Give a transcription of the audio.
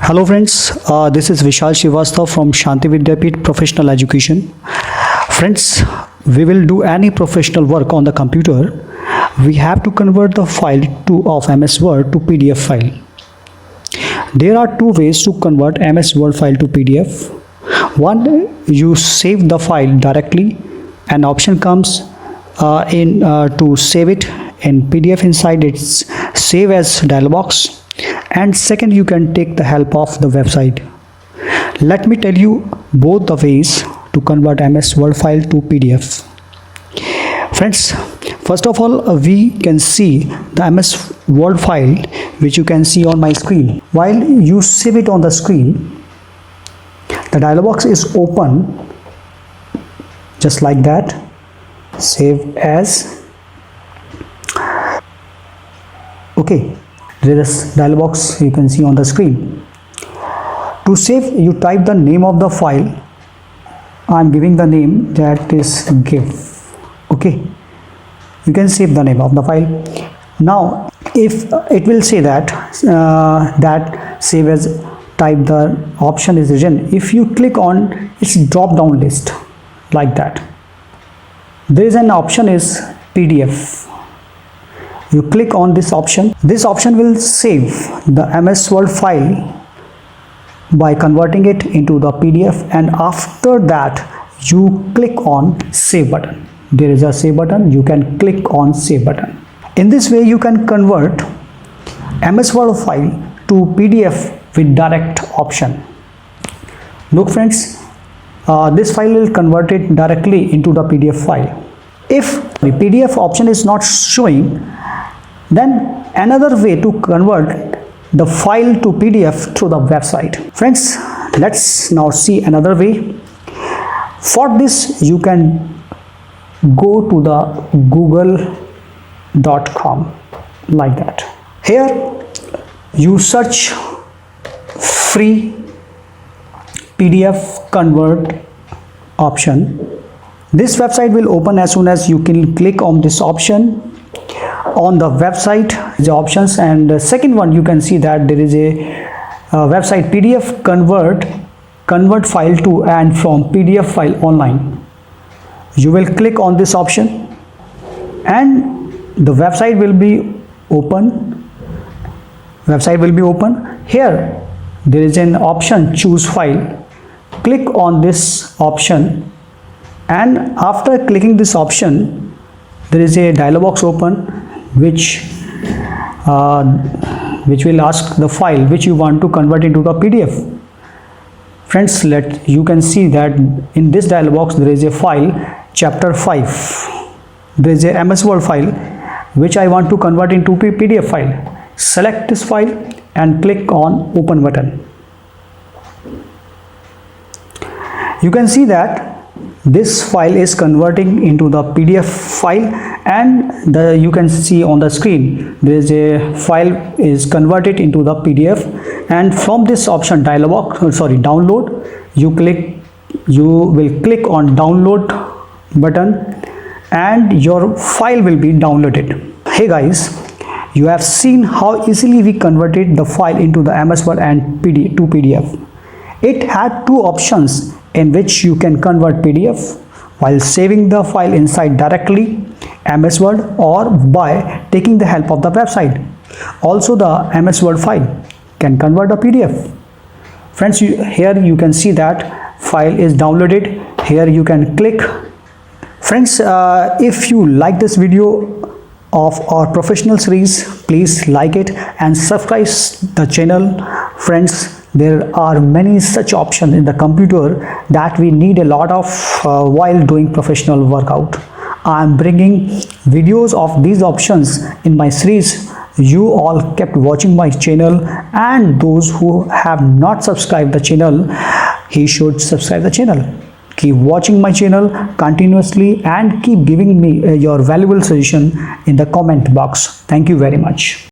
Hello friends, this is Vishal Srivastava from Shanti Vidyapeeth Professional Education. Friends, we will do any professional work on the computer. We have to convert the file of MS Word to PDF file. There are two ways to convert MS Word file to PDF. One, you save the file directly. An option comes to save it in PDF inside its save as dialog box. And second, you can take the help of the website. Let me tell you both the ways to convert MS Word file to PDF. Friends, first of all, we can see the MS Word file which you can see on my screen. While you save it on the screen, the dialog box is open just like that. Save as. Okay. This dialog box you can see on the screen. To save, you type the name of the file. I am giving the name, that is GIF. Okay, you can save the name of the file. Now if it will say that save as, type the option is written. If you click on its drop down list like that, there is an option is PDF. You click on this option. This option will save the MS Word file by converting it into the PDF, and after that you click on save button. There is a save button. You can click on save button. In this way you can convert MS Word file to PDF with direct option. Look friends, this file will convert it directly into the PDF file. If the PDF option is not showing, then another way to convert the file to PDF through the website. Friends, let's now see another way. For this, you can go to the google.com like that. Here you search free PDF convert option. This website will open as soon as you can click on this option. On the website, the options, and the second one, you can see that there is a website PDF convert file to and from PDF file online. You will click on this option and the website will be open. Here there is an option choose file. Click on this option, and after clicking this option, there is a dialog box open which will ask the file which you want to convert into the PDF. Friends, you can see that in this dialog box there is a file chapter 5. There is a MS Word file which I want to convert into PDF file. Select this file and click on open button. You can see that this file is converting into the PDF file, and you can see on the screen there is a file is converted into the PDF, and from this option download, you will click on download button and your file will be downloaded. Hey guys, you have seen how easily we converted the file into the MS Word and to PDF. It had two options in which you can convert PDF while saving the file inside directly MS Word, or by taking the help of the website. Also, the MS Word file can convert the PDF. Friends, here you can see that file is downloaded. Here you can click. Friends, if you like this video of our professional series, please like it and subscribe the channel. Friends, there are many such options in the computer that we need a lot of while doing professional workout. I am bringing videos of these options in my series. You all kept watching my channel, and those who have not subscribed the channel, he should subscribe the channel. Keep watching my channel continuously and keep giving me your valuable suggestion in the comment box. Thank you very much.